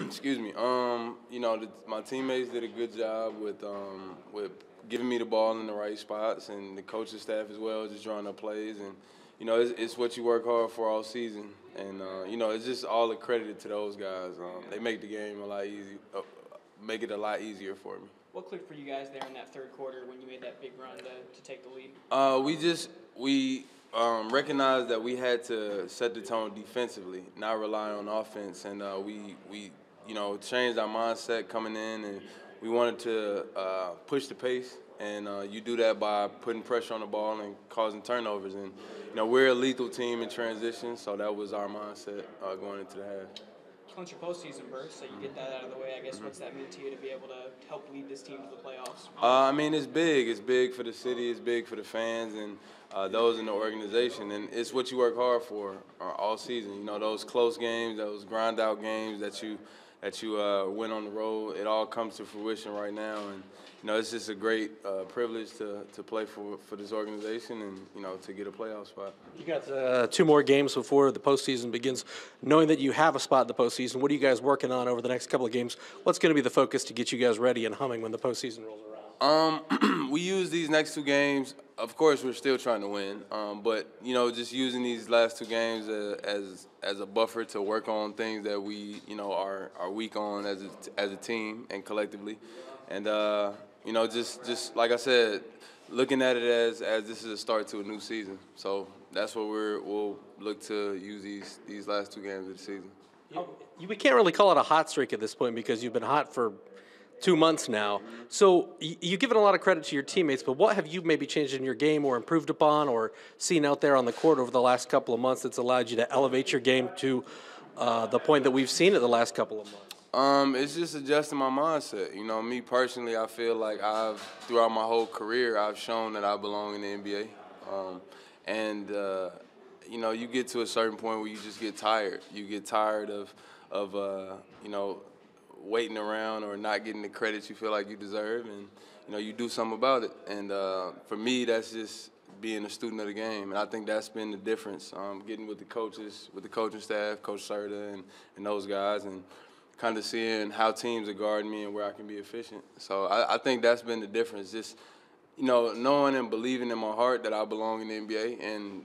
Excuse me. My teammates did a good job with giving me the ball in the right spots, and the coaching staff as well, just drawing up plays. And it's what you work hard for all season, and it's just all accredited to those guys. They make the game a lot easy, make it a lot easier for me. What clicked for you guys there in that third quarter when you made that big run to take the lead? We recognized that we had to set the tone defensively, not rely on offense, and we changed our mindset coming in, and we wanted to push the pace, and you do that by putting pressure on the ball and causing turnovers. And we're a lethal team in transition, so that was our mindset going into the half. Clinch your postseason berth, so you get that out of the way. I guess what's that mean to you to be able to help lead this team to the playoffs? It's big. It's big for the city. It's big for the fans and those in the organization. And it's what you work hard for all season. Those close games, those grind-out games that you win on the road, it all comes to fruition right now. And it's just a great privilege to play for this organization and to get a playoff spot. You got 2 more games before the postseason begins. Knowing that you have a spot in the postseason, what are you guys working on over the next couple of games? What's going to be the focus to get you guys ready and humming when the postseason rolls around? We use these next 2 games. Of course, we're still trying to win, but just using these last 2 games as a buffer to work on things that we are weak on as a team and collectively, and just like I said, looking at it as this is a start to a new season. So that's what we'll look to use these last 2 games of the season. We can't really call it a hot streak at this point because you've been hot for 2 months now. So you've given a lot of credit to your teammates, but what have you maybe changed in your game or improved upon or seen out there on the court over the last couple of months that's allowed you to elevate your game to the point that we've seen it the last couple of months? It's just adjusting my mindset. Me personally, I feel like throughout my whole career, I've shown that I belong in the NBA. You get to a certain point where you just get tired. You get tired of waiting around or not getting the credit you feel like you deserve, and you do something about it. And for me, that's just being a student of the game, and I think that's been the difference. Getting with the coaches, with the coaching staff, Coach Serta and those guys, and kind of seeing how teams are guarding me and where I can be efficient. So I think that's been the difference. Just knowing and believing in my heart that I belong in the NBA, and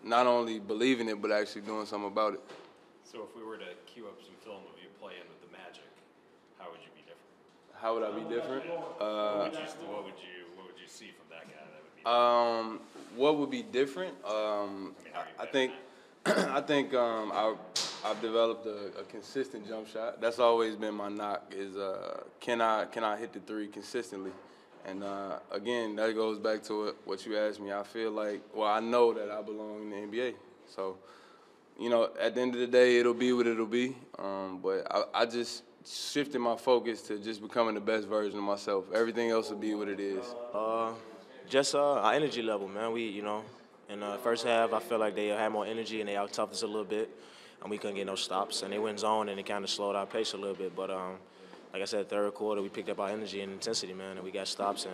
not only believing it but actually doing something about it. So if we were to cue up some film of you playing with the Magic, how would you be different? How would I be different? What would you see from that guy that would be different? What would be different? I think I've developed a consistent jump shot. That's always been my knock. Is can I hit the 3 consistently? And again, that goes back to what you asked me. I feel like, I know that I belong in the NBA. So, at the end of the day, it'll be what it'll be. But I just shifted my focus to just becoming the best version of myself. Everything else will be what it is. Just our energy level, man. In the first half, I feel like they had more energy and they out-toughed us a little bit, and we couldn't get no stops. And they went zone and it kind of slowed our pace a little bit. But like I said, third quarter, we picked up our energy and intensity, man, and we got stops, and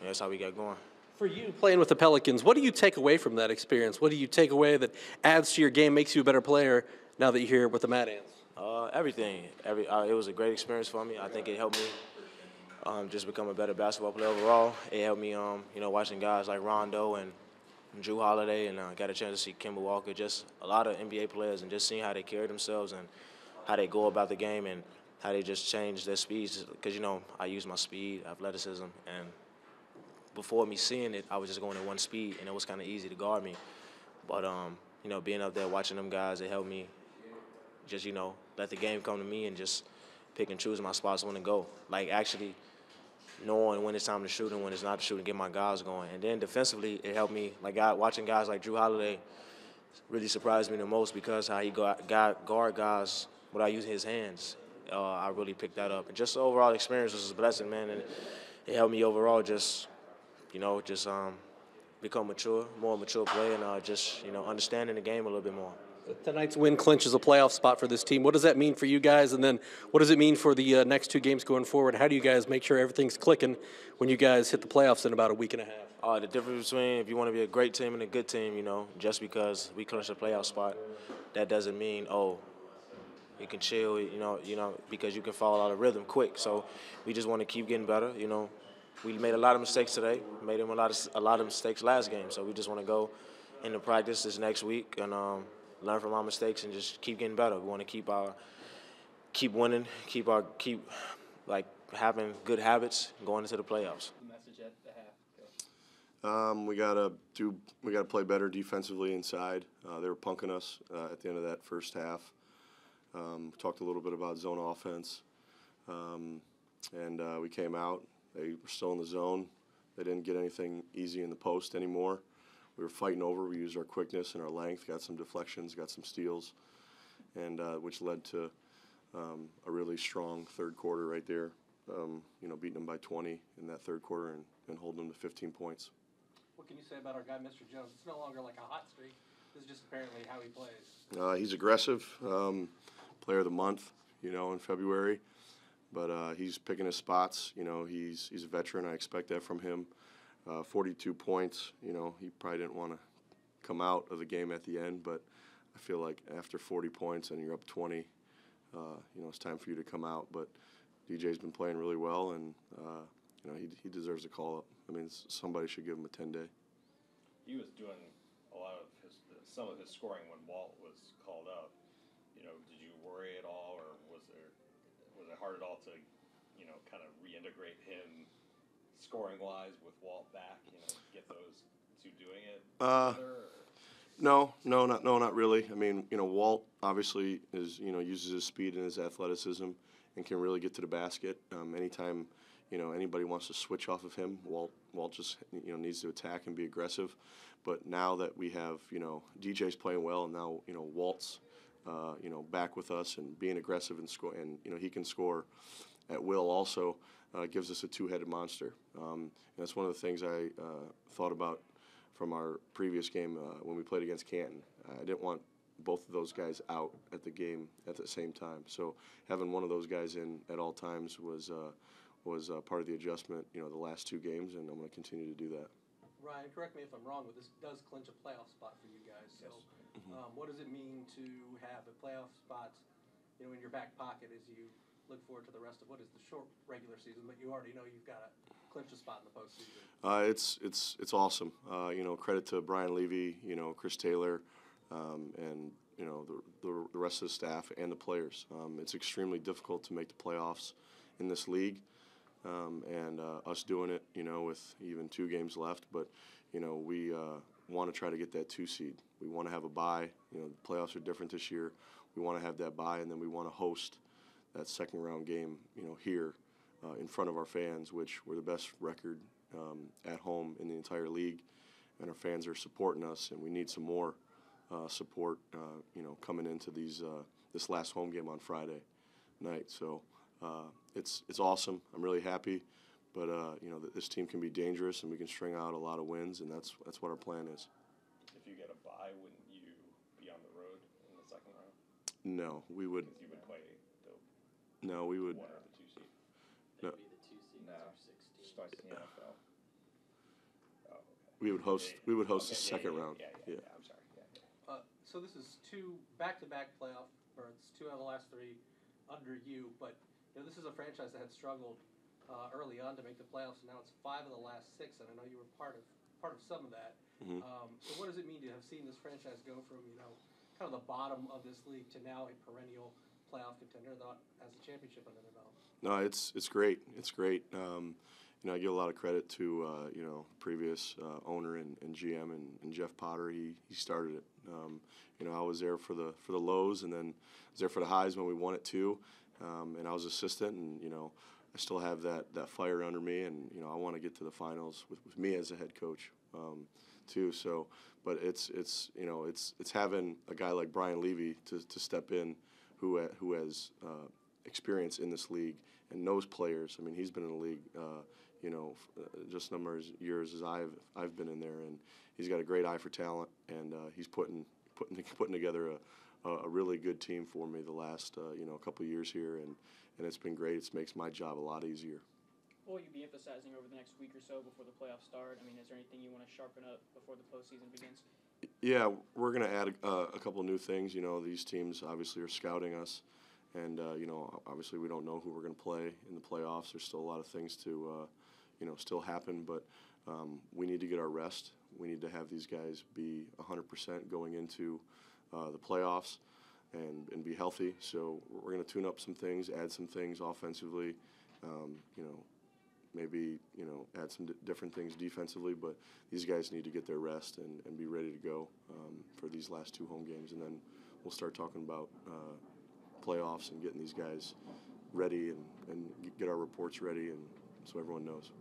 that's how we got going. For you, playing with the Pelicans, what do you take away from that experience? What do you take away that adds to your game, makes you a better player now that you're here with the Mad Ants? Everything. It was a great experience for me. I think it helped me just become a better basketball player overall. It helped me, watching guys like Rondo and Drew Holiday, and got a chance to see Kemba Walker, just a lot of NBA players, and just seeing how they carry themselves and how they go about the game and how they just change their speeds. Because, I use my speed, athleticism, and before me seeing it, I was just going at one speed, and it was kind of easy to guard me. But, being up there watching them guys, it helped me just, let the game come to me and just pick and choose my spots when to go. Like, actually knowing when it's time to shoot and when it's not to shoot and get my guys going. And then defensively, it helped me. Like, watching guys like Drew Holiday really surprised me the most because how he guard guys without using his hands. I really picked that up. And just the overall experience was a blessing, man. And it helped me overall just become more mature player, and understanding the game a little bit more. Tonight's win clinches a playoff spot for this team. What does that mean for you guys? And then what does it mean for the next 2 games going forward? How do you guys make sure everything's clicking when you guys hit the playoffs in about a week and a half? The difference between if you want to be a great team and a good team, just because we clinch a playoff spot, that doesn't mean, you can chill, because you can fall out of rhythm quick. So we just want to keep getting better. We made a lot of mistakes today. Made them a lot of mistakes last game. So we just want to go into practice this next week and learn from our mistakes and just keep getting better. We want to keep winning, keep like having good habits going into the playoffs. The message at the half. We gotta play better defensively inside. They were punking us at the end of that first half. Talked a little bit about zone offense, and we came out. They were still in the zone. They didn't get anything easy in the post anymore. We were fighting over. We used our quickness and our length, got some deflections, got some steals, and which led to a really strong third quarter right there. Beating them by 20 in that third quarter and holding them to 15 points. What can you say about our guy, Mr. Jones? It's no longer like a hot streak. This is just apparently how he plays. He's aggressive, player of the month, in February. But he's picking his spots. He's a veteran. I expect that from him. 42 points. He probably didn't want to come out of the game at the end, but I feel like after 40 points and you're up 20, it's time for you to come out. But DJ's been playing really well, and he deserves a call-up. Somebody should give him a 10-day. He was doing a lot of some of his scoring when Walt was called up. Did you worry at all, or was it hard at all to, kind of reintegrate him scoring-wise with Walt back? Get those two doing it together? No, not really. Walt obviously uses his speed and his athleticism and can really get to the basket. Anytime, anybody wants to switch off of him, Walt just, needs to attack and be aggressive. But now that we have, DJ's playing well, and now, Walt's, back with us and being aggressive and score, and, he can score at will also, gives us a two-headed monster. And that's one of the things I thought about from our previous game when we played against Canton. I didn't want both of those guys out at the game at the same time. So having one of those guys in at all times was part of the adjustment, the last two games, and I'm going to continue to do that. Ryan, correct me if I'm wrong, but this does clinch a playoff spot for you guys. So what does it mean to have a playoff spot, in your back pocket as you look forward to the rest of what is the short regular season, but you already know you've got to clinch a spot in the postseason? It's awesome. Credit to Brian Levy, Chris Taylor, and the rest of the staff and the players. It's extremely difficult to make the playoffs in this league, and us doing it, with even 2 games left. But we want to try to get that 2 seed. We want to have a bye. The playoffs are different this year. We want to have that bye, and then we want to host that second round game, here in front of our fans, which we're the best record at home in the entire league, and our fans are supporting us, and we need some more support, coming into this last home game on Friday night. So it's awesome. I'm really happy, but this team can be dangerous, and we can string out a lot of wins, and that's what our plan is. If you get a bye, wouldn't you be on the road in the second round? No, we would. You would play No, we would. 1 or the 2 seed. No, Be the 2 seeds No, or 16. starts in the NFL. Oh, okay. we would host. We would host the Okay, second yeah, round. Yeah, I'm sorry. Yeah. So this is 2 back-to-back playoff berths, 2 out of the last 3 under you. But this is a franchise that had struggled early on to make the playoffs, and now it's 5 of the last 6. And I know you were part of some of that. Mm-hmm. So what does it mean to have seen this franchise go from kind of the bottom of this league to now a perennial playoff contender that has a championship under their belt? No, it's great. It's great. I give a lot of credit to previous owner and GM and Jeff Potter. He started it. I was there for the lows, and then I was there for the highs when we won it too. And I was assistant, and I still have that fire under me, and I want to get to the finals with me as a head coach too. So, but it's having a guy like Brian Levy to step in, who has experience in this league and knows players. He's been in the league, just a number of years as I've been in there, and he's got a great eye for talent, and he's putting together a really good team for me the last couple of years here, and it's been great. It makes my job a lot easier. What will you be emphasizing over the next week or so before the playoffs start? Is there anything you want to sharpen up before the postseason begins? Yeah, we're going to add a couple of new things. These teams obviously are scouting us, And, obviously we don't know who we're going to play in the playoffs. There's still a lot of things to, still happen, but we need to get our rest. We need to have these guys be 100% going into the playoffs and be healthy. So we're going to tune up some things, add some things offensively, maybe, add some different things defensively, but these guys need to get their rest and be ready to go for these last 2 home games. And then we'll start talking about playoffs and getting these guys ready and get our reports ready, and so everyone knows.